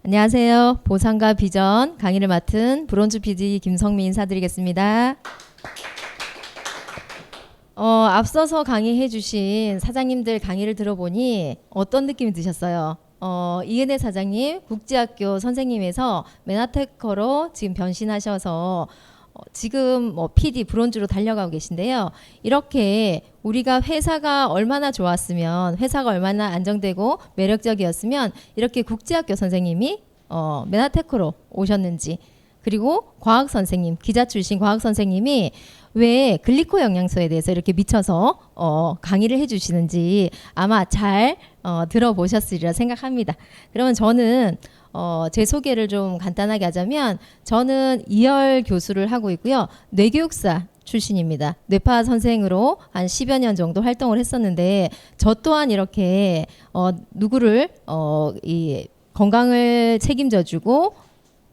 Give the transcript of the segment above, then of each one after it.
안녕하세요. 보상과 비전 강의를 맡은 브론즈 PD 김성미 인사드리겠습니다. 앞서서 강의해 주신 사장님들 강의를 들어보니 어떤 느낌이 드셨어요? 이은혜 사장님 국제학교 선생님에서 메나테커로 지금 변신하셔서 지금 PD 브론즈로 달려가고 계신데요. 이렇게 우리가 회사가 얼마나 좋았으면, 회사가 얼마나 안정되고 매력적이었으면 이렇게 국제학교 선생님이 메나테크로 오셨는지, 그리고 과학 선생님, 기자 출신 과학 선생님이 왜 글리코 영양소에 대해서 이렇게 미쳐서 강의를 해주시는지 아마 잘 들어보셨으리라 생각합니다. 그러면 저는 제 소개를 좀 간단하게 하자면, 저는 이열 교수를 하고 있고요. 뇌교육사 출신입니다. 뇌파 선생으로 한 10여 년 정도 활동을 했었는데, 저 또한 이렇게 누구를 이 건강을 책임져주고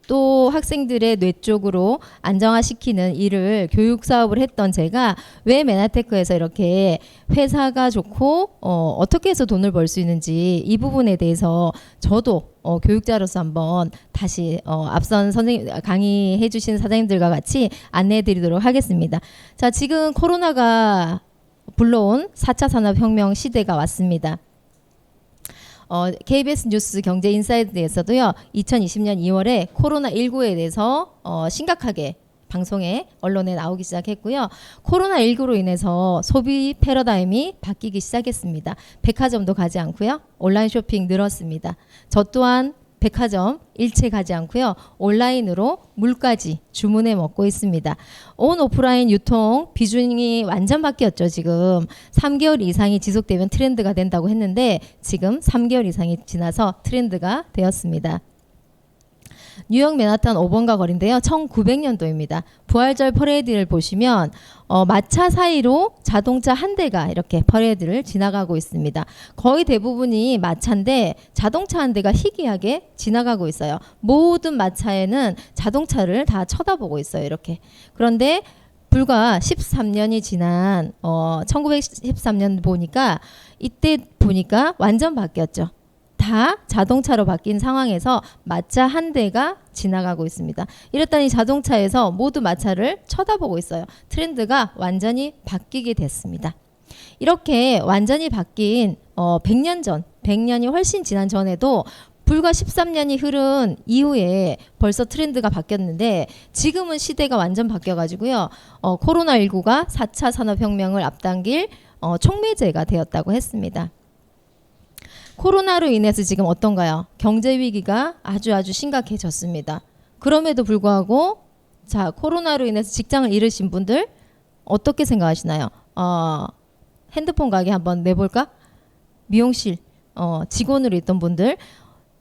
또 학생들의 뇌 쪽으로 안정화시키는 일을 교육 사업을 했던 제가 왜 메나테크에서 이렇게 회사가 좋고 어떻게 해서 돈을 벌 수 있는지, 이 부분에 대해서 저도 교육자로서 한번 다시 앞선 선생님 강의해 주신 사장님들과 같이 안내해 드리도록 하겠습니다. 자, 지금 코로나가 불러온 4차 산업혁명 시대가 왔습니다. KBS 뉴스 경제 인사이드에서도요, 2020년 2월에 코로나19에 대해서 심각하게 방송에, 언론에 나오기 시작했고요. 코로나19로 인해서 소비 패러다임이 바뀌기 시작했습니다. 백화점도 가지 않고요. 온라인 쇼핑 늘었습니다. 저 또한 백화점 일체 가지 않고요. 온라인으로 물까지 주문해 먹고 있습니다. 온 오프라인 유통 비중이 완전 바뀌었죠. 지금 3개월 이상이 지속되면 트렌드가 된다고 했는데 지금 3개월 이상이 지나서 트렌드가 되었습니다. 뉴욕 맨하탄 5번가 거리인데요. 1900년도입니다. 부활절 퍼레이드를 보시면 마차 사이로 자동차 한 대가 이렇게 퍼레이드를 지나가고 있습니다. 거의 대부분이 마차인데 자동차 한 대가 희귀하게 지나가고 있어요. 모든 마차에는 자동차를 다 쳐다보고 있어요. 이렇게. 그런데 불과 13년이 지난 1913년 보니까, 이때 보니까 완전 바뀌었죠. 다 자동차로 바뀐 상황에서 마차 한 대가 지나가고 있습니다. 이랬더니 자동차에서 모두 마차를 쳐다보고 있어요. 트렌드가 완전히 바뀌게 됐습니다. 이렇게 완전히 바뀐 100년 전, 100년이 훨씬 지난 전에도 불과 13년이 흐른 이후에 벌써 트렌드가 바뀌었는데, 지금은 시대가 완전 바뀌어가지고요. 코로나19가 4차 산업혁명을 앞당길 촉매제가 되었다고 했습니다. 코로나로 인해서 지금 어떤가요? 경제 위기가 아주 심각해졌습니다. 그럼에도 불구하고, 자, 코로나로 인해서 직장을 잃으신 분들 어떻게 생각하시나요? 핸드폰 가게 한번 내볼까? 미용실 직원으로 있던 분들,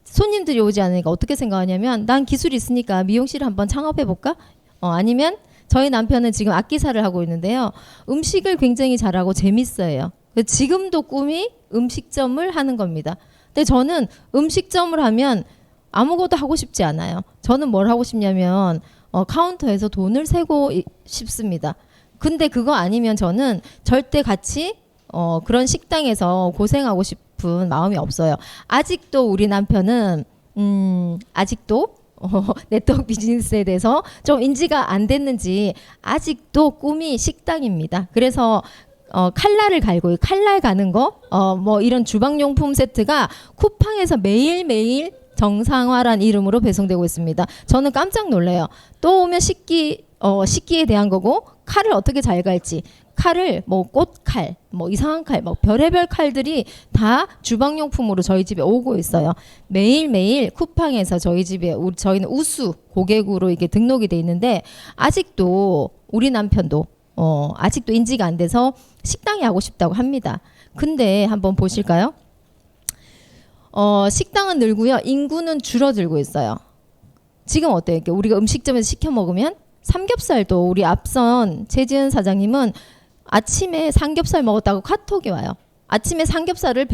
손님들이 오지 않으니까 어떻게 생각하냐면, 난 기술이 있으니까 미용실을 한번 창업해볼까? 아니면 저희 남편은 지금 악기사를 하고 있는데요. 음식을 굉장히 잘하고 재밌어요. 지금도 꿈이 음식점을 하는 겁니다. 근데 저는 음식점을 하면 아무것도 하고 싶지 않아요. 저는 뭘 하고 싶냐면 카운터에서 돈을 세고 싶습니다. 근데 그거 아니면 저는 절대 같이 그런 식당에서 고생하고 싶은 마음이 없어요. 아직도 우리 남편은 아직도 네트워크 비즈니스에 대해서 좀 인지가 안 됐는지 아직도 꿈이 식당입니다. 그래서 칼날을 갈고, 칼날 가는 거, 뭐 이런 주방용품 세트가 쿠팡에서 매일매일 정상화란 이름으로 배송되고 있습니다. 저는 깜짝 놀래요. 또 오면 식기에 대한 거고, 칼을 어떻게 잘 갈지, 칼을 뭐 꽃칼, 뭐 이상한 칼, 뭐 별의별 칼들이 다 주방용품으로 저희 집에 오고 있어요. 매일매일 쿠팡에서 저희 집에, 저희는 우수 고객으로 이게 등록이 돼 있는데, 아직도 우리 남편도 아직도 인지가 안 돼서 식당이 하고 싶다고 합니다. 근데 한번 보실까요? 식당은 늘고요. 인구는 줄어들고 있어요. 지금 어때요? 우리가 음식점에서 시켜 먹으면 삼겹살도, 우리 앞선 최지은 사장님은 아침에 삼겹살 먹었다고 카톡이 와요. 아침에 삼겹살을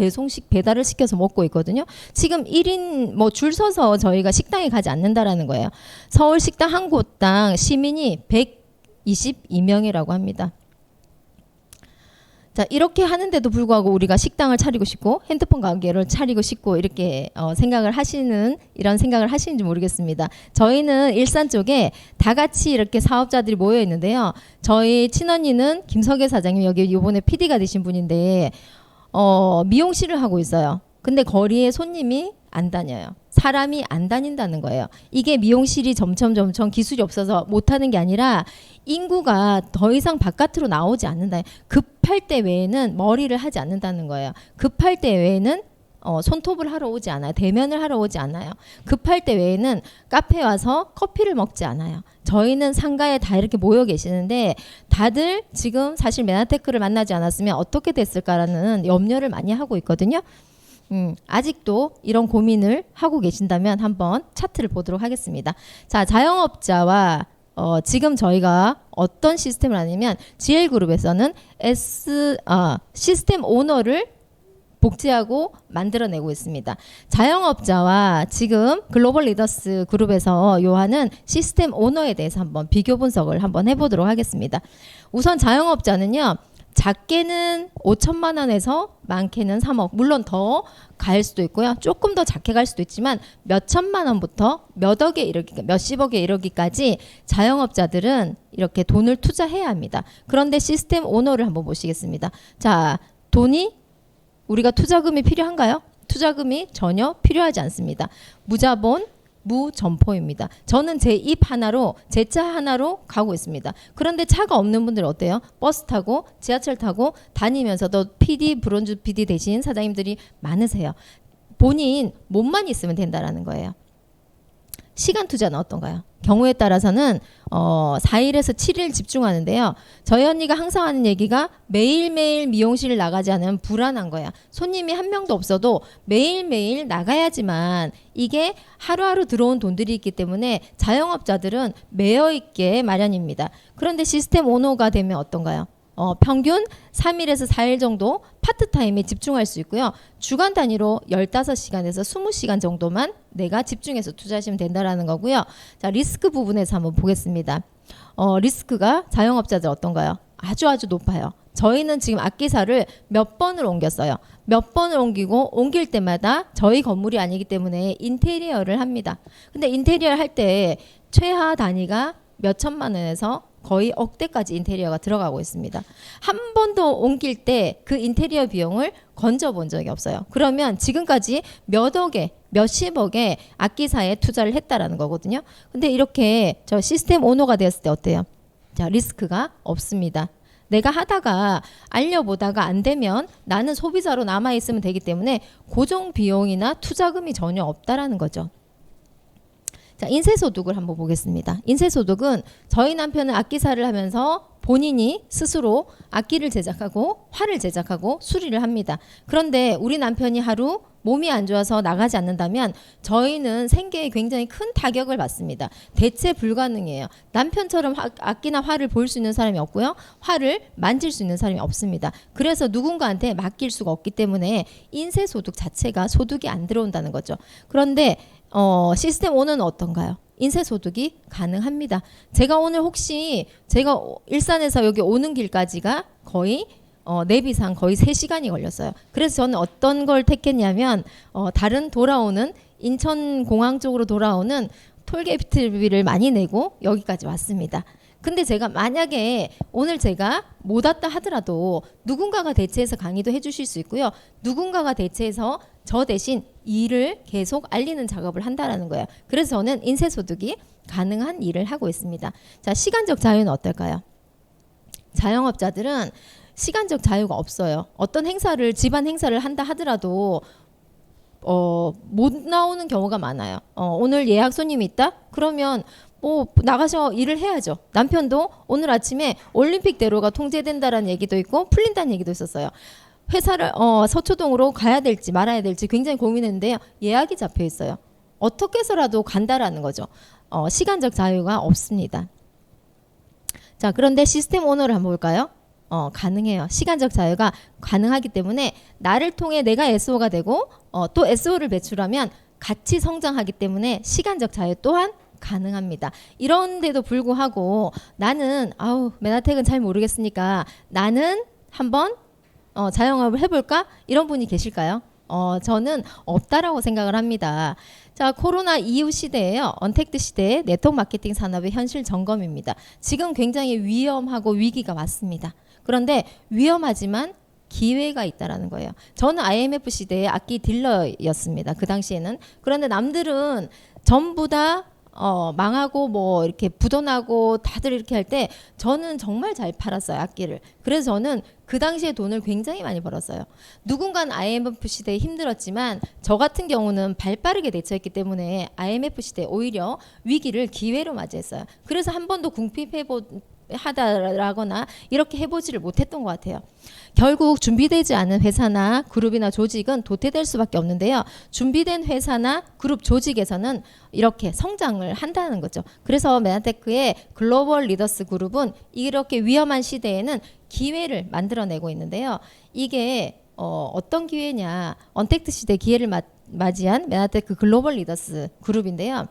배달을 시켜서 먹고 있거든요. 지금 1인 뭐 줄 서서 저희가 식당에 가지 않는다라는 거예요. 서울 식당 한 곳당 시민이 122명이라고 합니다. 자, 이렇게 하는데도 불구하고 우리가 식당을 차리고 싶고 핸드폰 가게를 차리고 싶고 이렇게 생각을 하시는 이런 생각을 하시는지 모르겠습니다. 저희는 일산 쪽에 다 같이 이렇게 사업자들이 모여 있는데요. 저희 친언니는 김석애 사장님, 여기 이번에 PD가 되신 분인데 미용실을 하고 있어요. 근데 거리에 손님이 안 다녀요. 사람이 안 다닌다는 거예요. 이게 미용실이 점점 기술이 없어서 못하는 게 아니라 인구가 더 이상 바깥으로 나오지 않는다. 급할 때 외에는 머리를 하지 않는다는 거예요. 급할 때 외에는 손톱을 하러 오지 않아요. 대면을 하러 오지 않아요. 급할 때 외에는 카페 와서 커피를 먹지 않아요. 저희는 상가에 다 이렇게 모여 계시는데 다들 지금 사실 메나테크를 만나지 않았으면 어떻게 됐을까라는 염려를 많이 하고 있거든요. 아직도 이런 고민을 하고 계신다면 한번 차트를 보도록 하겠습니다. 자, 자영업자와 지금 저희가 어떤 시스템을 하냐면 GL그룹에서는 시스템 오너를 복제하고 만들어내고 있습니다. 자영업자와 지금 글로벌 리더스 그룹에서 요하는 시스템 오너에 대해서 한번 비교 분석을 한번 해보도록 하겠습니다. 우선 자영업자는요. 작게는 5천만 원에서 많게는 3억. 물론 더 갈 수도 있고요. 조금 더 작게 갈 수도 있지만 몇 천만 원부터 몇 억에 이르기, 몇십억에 이르기까지 자영업자들은 이렇게 돈을 투자해야 합니다. 그런데 시스템 오너를 한번 보시겠습니다. 자, 돈이 우리가 투자금이 필요한가요? 투자금이 전혀 필요하지 않습니다. 무자본, 무점포입니다. 저는 제 입 하나로, 제 차 하나로 가고 있습니다. 그런데 차가 없는 분들 어때요? 버스 타고 지하철 타고 다니면서도 PD, 브론즈 PD 되신 사장님들이 많으세요. 본인 몸만 있으면 된다라는 거예요. 시간 투자는 어떤가요? 경우에 따라서는 4일에서 7일 집중하는데요. 저희 언니가 항상 하는 얘기가 매일매일 미용실 나가지 않으면 불안한 거야. 손님이 한 명도 없어도 매일매일 나가야지만 이게 하루하루 들어온 돈들이 있기 때문에 자영업자들은 매여 있게 마련입니다. 그런데 시스템 오너가 되면 어떤가요? 평균 3일에서 4일 정도 파트타임에 집중할 수 있고요. 주간 단위로 15시간에서 20시간 정도만 내가 집중해서 투자하시면 된다라는 거고요. 자, 리스크 부분에서 한번 보겠습니다. 리스크가 자영업자들 어떤가요? 아주 높아요. 저희는 지금 악기사를 몇 번을 옮겼어요. 몇 번을 옮기고 옮길 때마다 저희 건물이 아니기 때문에 인테리어를 합니다. 근데 인테리어 할 때 최하 단위가 몇 천만 원에서 거의 억대까지 인테리어가 들어가고 있습니다. 한 번도 옮길 때 그 인테리어 비용을 건져본 적이 없어요. 그러면 지금까지 몇 억에 몇십억에 악기사에 투자를 했다라는 거거든요. 근데 이렇게 저 시스템 오너가 되었을 때 어때요? 자, 리스크가 없습니다. 내가 하다가 알려보다가 안 되면 나는 소비자로 남아있으면 되기 때문에 고정 비용이나 투자금이 전혀 없다라는 거죠. 자, 인쇄소득을 한번 보겠습니다. 인쇄소득은 저희 남편은 악기사를 하면서 본인이 스스로 악기를 제작하고 활을 제작하고 수리를 합니다. 그런데 우리 남편이 하루 몸이 안 좋아서 나가지 않는다면 저희는 생계에 굉장히 큰 타격을 받습니다. 대체 불가능해요. 남편처럼 악기나 활을 볼 수 있는 사람이 없고요. 활을 만질 수 있는 사람이 없습니다. 그래서 누군가한테 맡길 수가 없기 때문에 인쇄소득 자체가 소득이 안 들어온다는 거죠. 그런데 시스템 오너는 어떤가요? 인쇄소득이 가능합니다. 제가 오늘 혹시 제가 일산에서 여기 오는 길까지가 거의 내비상 거의 3시간이 걸렸어요. 그래서 저는 어떤 걸 택했냐면 다른 돌아오는 인천공항 쪽으로 돌아오는 톨게이트비를 많이 내고 여기까지 왔습니다. 근데 제가 만약에 오늘 제가 못 왔다 하더라도 누군가가 대체해서 강의도 해주실 수 있고요. 누군가가 대체해서 저 대신 일을 계속 알리는 작업을 한다라는 거예요. 그래서 저는 인쇄소득이 가능한 일을 하고 있습니다. 자, 시간적 자유는 어떨까요? 자영업자들은 시간적 자유가 없어요. 어떤 행사를 집안 행사를 한다 하더라도 못 나오는 경우가 많아요. 오늘 예약 손님이 있다? 그러면 나가서 일을 해야죠. 남편도 오늘 아침에 올림픽대로가 통제된다라는 얘기도 있고 풀린다는 얘기도 있었어요. 회사를 서초동으로 가야 될지 말아야 될지 굉장히 고민했는데요. 예약이 잡혀 있어요. 어떻게 해서라도 간다라는 거죠. 시간적 자유가 없습니다. 자, 그런데 시스템 오너를 한번 볼까요? 가능해요. 시간적 자유가 가능하기 때문에 나를 통해 내가 SO가 되고 또 SO를 배출하면 같이 성장하기 때문에 시간적 자유 또한 가능합니다. 이런데도 불구하고 나는 메나텍은 잘 모르겠으니까 나는 한번 자영업을 해볼까? 이런 분이 계실까요? 저는 없다라고 생각을 합니다. 자, 코로나 이후 시대에요. 언택트 시대의 네트워크 마케팅 산업의 현실 점검입니다. 지금 굉장히 위험하고 위기가 왔습니다. 그런데 위험하지만 기회가 있다라는 거예요. 저는 IMF 시대의 악기 딜러였습니다. 그 당시에는. 그런데 남들은 전부 다 망하고 뭐 이렇게 부도나고 다들 이렇게 할 때 저는 정말 잘 팔았어요, 악기를. 그래서 저는 그 당시에 돈을 굉장히 많이 벌었어요. 누군가는 IMF 시대에 힘들었지만 저 같은 경우는 발빠르게 대처했기 때문에 IMF 시대에 오히려 위기를 기회로 맞이했어요. 그래서 한 번도 하다라거나 이렇게 해보지를 못했던 것 같아요. 결국 준비되지 않은 회사나 그룹이나 조직은 도태될 수밖에 없는데요. 준비된 회사나 그룹 조직에서는 이렇게 성장을 한다는 거죠. 그래서 메나테크의 글로벌 리더스 그룹은 이렇게 위험한 시대에는 기회를 만들어내고 있는데요. 이게 어떤 기회냐? 언택트 시대 기회를 맞이한 메나테크 글로벌 리더스 그룹인데요.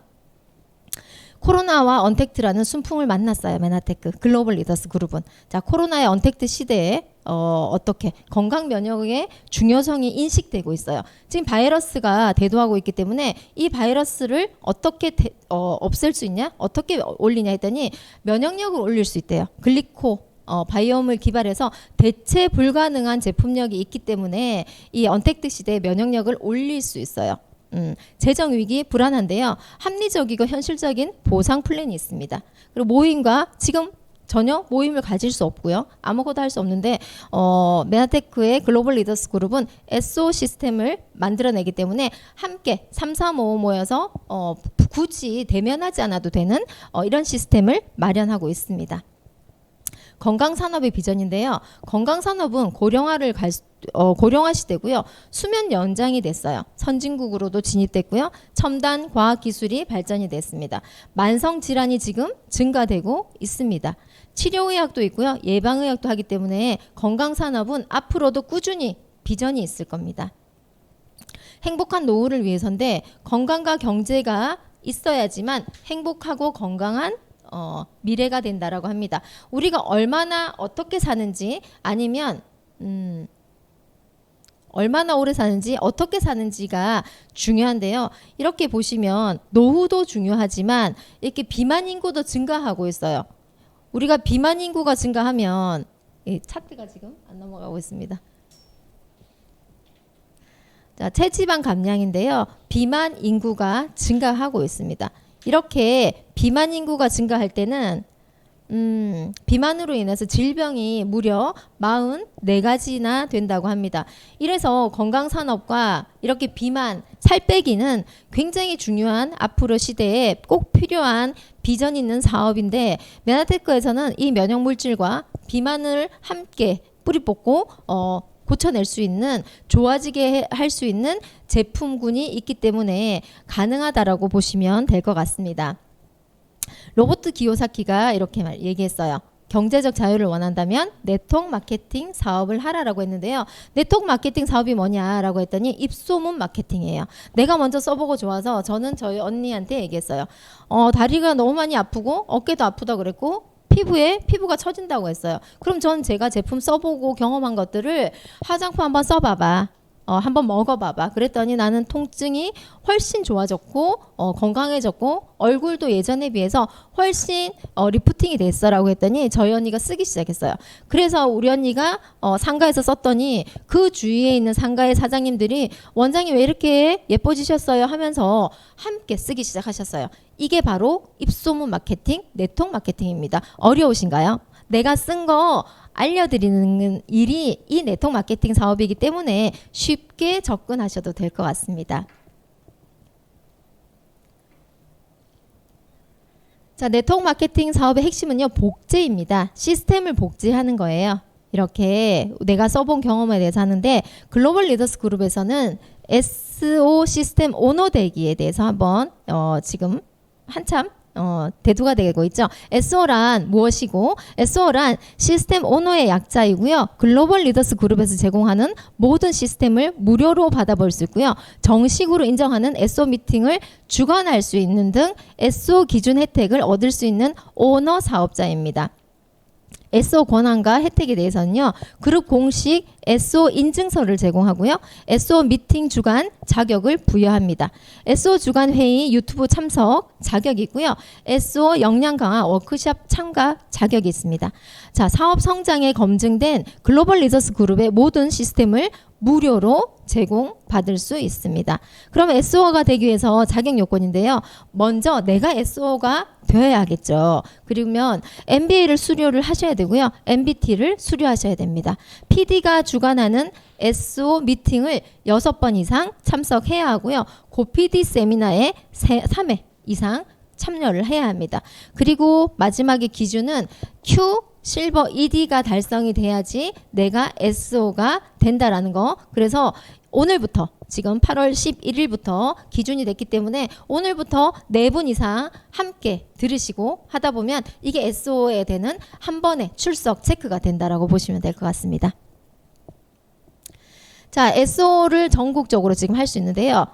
코로나와 언택트라는 순풍을 만났어요. 메나테크 글로벌 리더스 그룹은. 자, 코로나의 언택트 시대에 어떻게 건강 면역의 중요성이 인식되고 있어요. 지금 바이러스가 대두하고 있기 때문에 이 바이러스를 어떻게 없앨 수 있냐? 어떻게 올리냐 했더니 면역력을 올릴 수 있대요. 바이옴을 기발해서 대체 불가능한 제품력이 있기 때문에 이 언택트 시대의 면역력을 올릴 수 있어요. 재정 위기 불안한데요. 합리적이고 현실적인 보상 플랜이 있습니다. 그리고 모임과 지금 전혀 모임을 가질 수 없고요. 아무것도 할 수 없는데 메나테크의 글로벌 리더스 그룹은 SO 시스템을 만들어내기 때문에 함께 3, 4, 5 모여서 굳이 대면하지 않아도 되는 이런 시스템을 마련하고 있습니다. 건강산업의 비전인데요. 건강산업은 고령화 시대고요. 수면 연장이 됐어요. 선진국으로도 진입됐고요. 첨단 과학기술이 발전이 됐습니다. 만성질환이 지금 증가되고 있습니다. 치료의학도 있고요. 예방의학도 하기 때문에 건강산업은 앞으로도 꾸준히 비전이 있을 겁니다. 행복한 노후를 위해서인데 건강과 경제가 있어야지만 행복하고 건강한 미래가 된다라고 합니다. 우리가 얼마나 어떻게 사는지 아니면 얼마나 오래 사는지 어떻게 사는지가 중요한데요. 이렇게 보시면 노후도 중요하지만 이렇게 비만 인구도 증가하고 있어요. 우리가 비만 인구가 증가하면 이 차트가 지금 안 넘어가고 있습니다. 자, 체지방 감량인데요. 비만 인구가 증가하고 있습니다. 이렇게 비만 인구가 증가할 때는 비만으로 인해서 질병이 무려 44가지나 된다고 합니다. 이래서 건강산업과 이렇게 비만, 살 빼기는 굉장히 중요한 앞으로 시대에 꼭 필요한 비전 있는 사업인데 메나테크에서는 이 면역물질과 비만을 함께 뿌리 뽑고 고쳐낼 수 있는 좋아지게 할 수 있는 제품군이 있기 때문에 가능하다라고 보시면 될 것 같습니다. 로버트 기요사키가 이렇게 얘기했어요. 경제적 자유를 원한다면 네트워크 마케팅 사업을 하라라고 했는데요. 네트워크 마케팅 사업이 뭐냐라고 했더니 입소문 마케팅이에요. 내가 먼저 써보고 좋아서 저는 저희 언니한테 얘기했어요. 다리가 너무 많이 아프고 어깨도 아프다 그랬고 피부가 처진다고 했어요. 그럼 전 제가 제품 써보고 경험한 것들을 화장품 한번 써봐봐. 한번 먹어봐봐. 그랬더니 나는 통증이 훨씬 좋아졌고 건강해졌고 얼굴도 예전에 비해서 훨씬 리프팅이 됐어라고 했더니 저희 언니가 쓰기 시작했어요. 그래서 우리 언니가 상가에서 썼더니 그 주위에 있는 상가의 사장님들이 원장님 왜 이렇게 예뻐지셨어요 하면서 함께 쓰기 시작하셨어요. 이게 바로 입소문 마케팅, 네트워크 마케팅입니다. 어려우신가요? 내가 쓴 거 알려드리는 일이 이 네트워크 마케팅 사업이기 때문에 쉽게 접근하셔도 될 것 같습니다. 자, 네트워크 마케팅 사업의 핵심은요, 복제입니다. 시스템을 복제하는 거예요. 이렇게 내가 써본 경험에 대해서 하는데 글로벌 리더스 그룹에서는 SO 시스템 오너 되기에 대해서 한번 지금 한참 대두가 되고 있죠. SO란 무엇이고, SO란 시스템 오너의 약자이고요. 글로벌 리더스 그룹에서 제공하는 모든 시스템을 무료로 받아볼 수 있고요. 정식으로 인정하는 SO 미팅을 주관할 수 있는 등 SO 기준 혜택을 얻을 수 있는 오너 사업자입니다. SO 권한과 혜택에 대해서는요, 그룹 공식 SO 인증서를 제공하고요, SO 미팅 주관 자격을 부여합니다. SO 주간 회의 유튜브 참석 자격이 있고요, SO 역량 강화 워크숍 참가 자격이 있습니다. 자, 사업 성장에 검증된 글로벌 리더스 그룹의 모든 시스템을 무료로 제공받을 수 있습니다. 그럼 SO가 되기 위해서 자격 요건인데요. 먼저 내가 SO가 되어야겠죠. 그러면 MBA를 수료를 하셔야 되고요. MBT를 수료하셔야 됩니다. PD가 주관하는 SO 미팅을 6번 이상 참석해야 하고요. 고PD 세미나에 3회 이상 참여를 해야 합니다. 그리고 마지막에 기준은 Q 실버 ED가 달성이 돼야지 내가 SO가 된다라는 거. 그래서 오늘부터 지금 8월 11일부터 기준이 됐기 때문에 오늘부터 4분 이상 함께 들으시고 하다 보면 이게 SO에 되는 한 번의 출석 체크가 된다라고 보시면 될 것 같습니다. 자, SO를 전국적으로 지금 할 수 있는데요.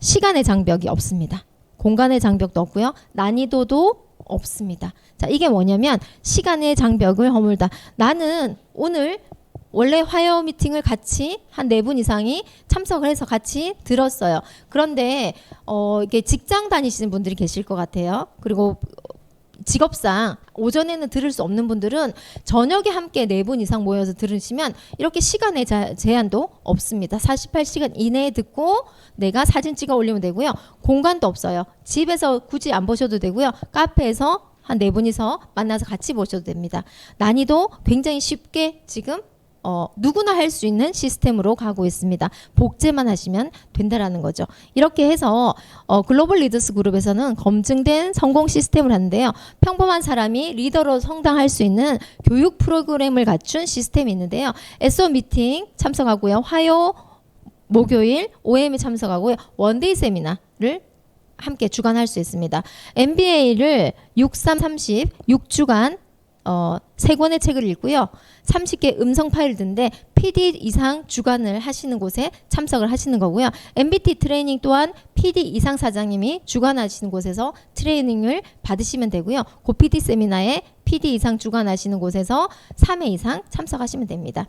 시간의 장벽이 없습니다. 공간의 장벽도 없고요. 난이도도 없습니다. 자, 이게 뭐냐면 시간의 장벽을 허물다. 나는 오늘 원래 화요 미팅을 같이 한 4분 이상이 참석을 해서 같이 들었어요. 그런데 이게 직장 다니시는 분들이 계실 것 같아요. 그리고 직업상 오전에는 들을 수 없는 분들은 저녁에 함께 4분 이상 모여서 들으시면 이렇게 시간의 제한도 없습니다. 48시간 이내에 듣고 내가 사진 찍어 올리면 되고요. 공간도 없어요. 집에서 굳이 안 보셔도 되고요. 카페에서 한 4분이서 만나서 같이 보셔도 됩니다. 난이도 굉장히 쉽게 지금 누구나 할 수 있는 시스템으로 가고 있습니다. 복제만 하시면 된다라는 거죠. 이렇게 해서 글로벌 리더스 그룹에서는 검증된 성공 시스템을 하는데요. 평범한 사람이 리더로 성장할 수 있는 교육 프로그램을 갖춘 시스템이 있는데요. SO 미팅 참석하고요. 화요, 목요일, OM에 참석하고요. 원데이 세미나를 함께 주관할 수 있습니다. MBA를 6330 6주간 3권의 책을 읽고요. 30개 음성 파일을 듣는데 PD 이상 주관을 하시는 곳에 참석을 하시는 거고요. MBT 트레이닝 또한 PD 이상 사장님이 주관하시는 곳에서 트레이닝을 받으시면 되고요. 고PD 세미나에 PD 이상 주관하시는 곳에서 3회 이상 참석하시면 됩니다.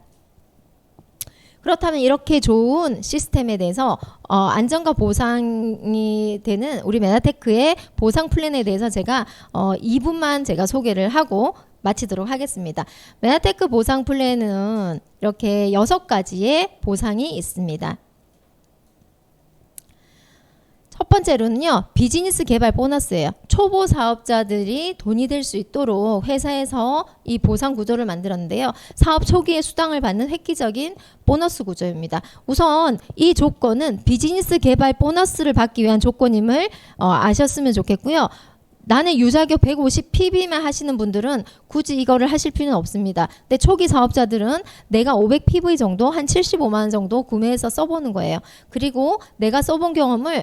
그렇다면 이렇게 좋은 시스템에 대해서 안전과 보상이 되는 우리 메나테크의 보상 플랜에 대해서 제가 2분만 제가 소개를 하고 마치도록 하겠습니다. 메나테크 보상 플랜은 이렇게 6가지의 보상이 있습니다. 첫 번째로는요, 비즈니스 개발 보너스예요. 초보 사업자들이 돈이 될 수 있도록 회사에서 이 보상 구조를 만들었는데요. 사업 초기에 수당을 받는 획기적인 보너스 구조입니다. 우선 이 조건은 비즈니스 개발 보너스를 받기 위한 조건임을 아셨으면 좋겠고요. 나는 유자격 150 PB만 하시는 분들은 굳이 이거를 하실 필요는 없습니다. 근데 초기 사업자들은 내가 500 PV 정도, 한 75만 원 정도 구매해서 써보는 거예요. 그리고 내가 써본 경험을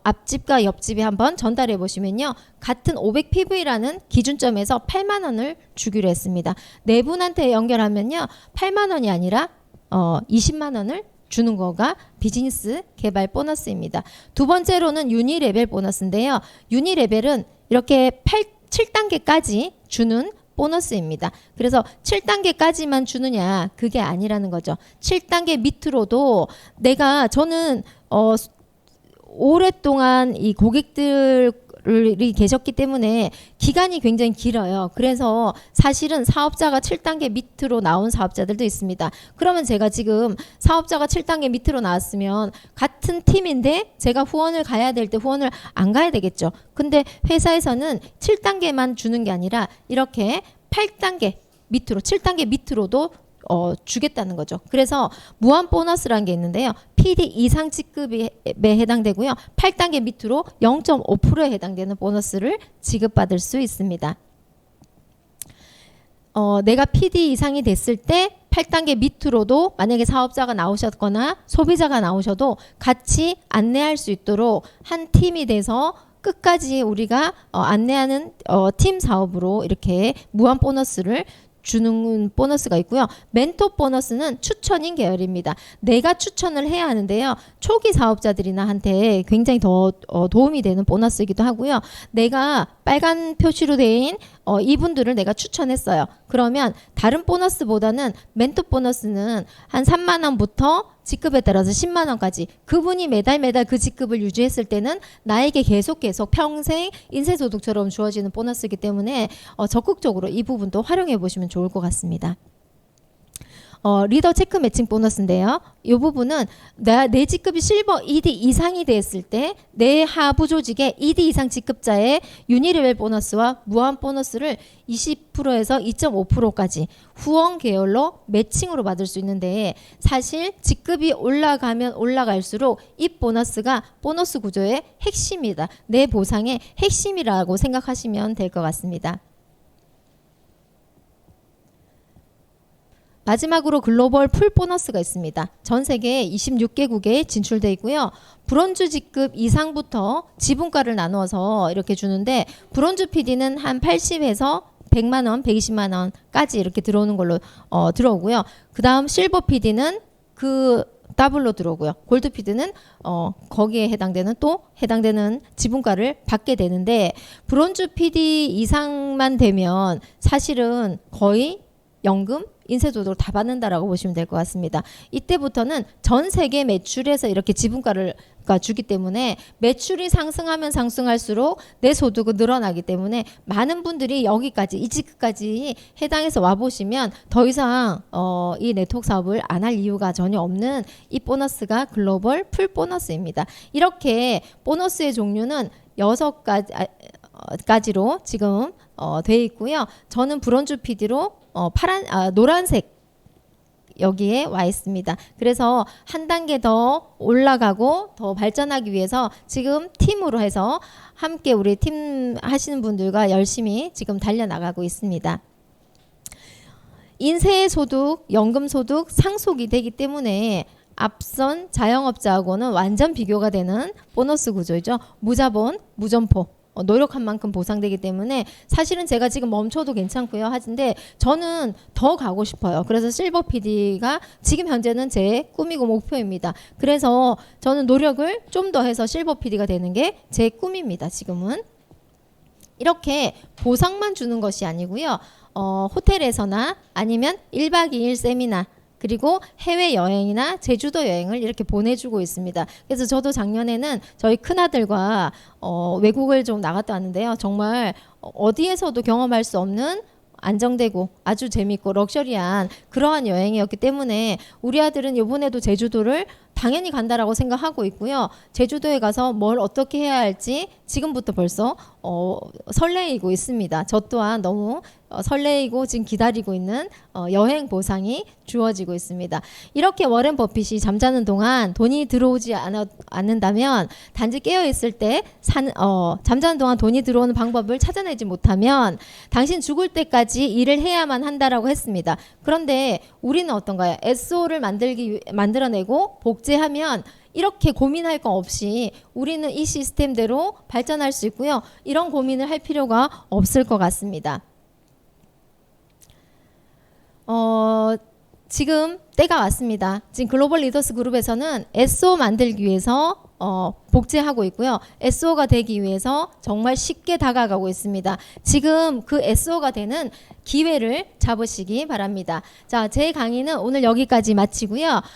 앞집과 옆집에 한번 전달해 보시면요. 같은 500 PV라는 기준점에서 8만 원을 주기로 했습니다. 네 분한테 연결하면요. 8만 원이 아니라 20만 원을 주는 거가 비즈니스 개발 보너스입니다. 두 번째로는 유니 레벨 보너스인데요. 유니 레벨은 이렇게 7단계까지 주는 보너스입니다. 그래서 7단계까지만 주느냐 그게 아니라는 거죠. 7단계 밑으로도 저는 오랫동안 이 고객들이 계셨기 때문에 기간이 굉장히 길어요. 그래서 사실은 사업자가 7단계 밑으로 나온 사업자들도 있습니다. 그러면 제가 지금 사업자가 7단계 밑으로 나왔으면 같은 팀인데 제가 후원을 가야 될 때 후원을 안 가야 되겠죠. 근데 회사에서는 7단계만 주는 게 아니라 이렇게 8단계 밑으로 7단계 밑으로도 주겠다는 거죠. 그래서 무한 보너스라는 게 있는데요. PD 이상 직급에 해당되고요. 8단계 밑으로 0.5%에 해당되는 보너스를 지급받을 수 있습니다. 내가 PD 이상이 됐을 때 8단계 밑으로도 만약에 사업자가 나오셨거나 소비자가 나오셔도 같이 안내할 수 있도록 한 팀이 돼서 끝까지 우리가 안내하는 팀 사업으로 이렇게 무한 보너스를 주는 보너스가 있고요. 멘토 보너스는 추천인 계열입니다. 내가 추천을 해야 하는데요. 초기 사업자들이나 한테 굉장히 더 도움이 되는 보너스이기도 하고요. 내가 빨간 표시로 된 이분들을 내가 추천했어요. 그러면 다른 보너스보다는 멘토 보너스는 한 3만 원부터 직급에 따라서 10만 원까지 그분이 매달 그 직급을 유지했을 때는 나에게 계속 평생 인쇄소득처럼 주어지는 보너스이기 때문에 적극적으로 이 부분도 활용해 보시면 좋을 것 같습니다. 리더 체크 매칭 보너스인데요. 이 부분은 내 직급이 실버 ED 이상이 됐을 때 내 하부 조직의 ED 이상 직급자의 유니레벨 보너스와 무한 보너스를 20%에서 2.5%까지 후원 계열로 매칭으로 받을 수 있는데 사실 직급이 올라가면 올라갈수록 이 보너스가 보너스 구조의 핵심이다. 내 보상의 핵심이라고 생각하시면 될 것 같습니다. 마지막으로 글로벌 풀 보너스가 있습니다. 전 세계 26개국에 진출되어 있고요. 브론즈 직급 이상부터 지분가를 나누어서 이렇게 주는데 브론즈 PD는 한 80에서 100만 원, 120만 원까지 이렇게 들어오는 걸로 들어오고요. 그 다음 실버 PD는 그 더블로 들어오고요. 골드 PD는 거기에 해당되는 지분가를 받게 되는데 브론즈 PD 이상만 되면 사실은 거의 연금, 인쇄소득을 다 받는다라고 보시면 될 것 같습니다. 이때부터는 전 세계 매출에서 이렇게 지분가를 주기 때문에 매출이 상승하면 상승할수록 내 소득은 늘어나기 때문에 많은 분들이 여기까지 이 직급까지 해당해서 와 보시면 더 이상 이 네트워크 사업을 안 할 이유가 전혀 없는 이 보너스가 글로벌 풀 보너스입니다. 이렇게 보너스의 종류는 6가지로 지금 돼 있고요. 저는 브론즈 PD로 노란색 여기에 와 있습니다. 그래서 한 단계 더 올라가고 더 발전하기 위해서 지금 팀으로 해서 함께 우리 팀 하시는 분들과 열심히 지금 달려나가고 있습니다. 인쇄소득, 연금소득 상속이 되기 때문에 앞선 자영업자하고는 완전 비교가 되는 보너스 구조이죠. 무자본, 무점포. 노력한 만큼 보상되기 때문에 사실은 제가 지금 멈춰도 괜찮고요. 하는데 저는 더 가고 싶어요. 그래서 실버 PD가 지금 현재는 제 꿈이고 목표입니다. 그래서 저는 노력을 좀 더 해서 실버 PD가 되는 게 제 꿈입니다. 지금은. 이렇게 보상만 주는 것이 아니고요. 호텔에서나 아니면 1박 2일 세미나 그리고 해외여행이나 제주도 여행을 이렇게 보내주고 있습니다. 그래서 저도 작년에는 저희 큰아들과 외국을 좀 나갔다 왔는데요. 정말 어디에서도 경험할 수 없는 안정되고 아주 재밌고 럭셔리한 그러한 여행이었기 때문에 우리 아들은 이번에도 제주도를 당연히 간다라고 생각하고 있고요. 제주도에 가서 뭘 어떻게 해야 할지 지금부터 벌써 설레이고 있습니다. 저 또한 너무 설레이고 지금 기다리고 있는 여행 보상이 주어지고 있습니다. 이렇게 워렌 버핏이 잠자는 동안 돈이 들어오지 않는다면 단지 깨어있을 때 잠자는 동안 돈이 들어오는 방법을 찾아내지 못하면 당신 죽을 때까지 일을 해야만 한다라고 했습니다. 그런데 우리는 어떤가요? SO를 만들어내고 복제하면 이렇게 고민할 거 없이 우리는 이 시스템대로 발전할 수 있고요. 이런 고민을 할 필요가 없을 것 같습니다. 지금 때가 왔습니다. 지금 글로벌 리더스 그룹에서는 SO 만들기 위해서 복제하고 있고요. SO가 되기 위해서 정말 쉽게 다가가고 있습니다. 지금 그 SO가 되는 기회를 잡으시기 바랍니다. 자, 제 강의는 오늘 여기까지 마치고요.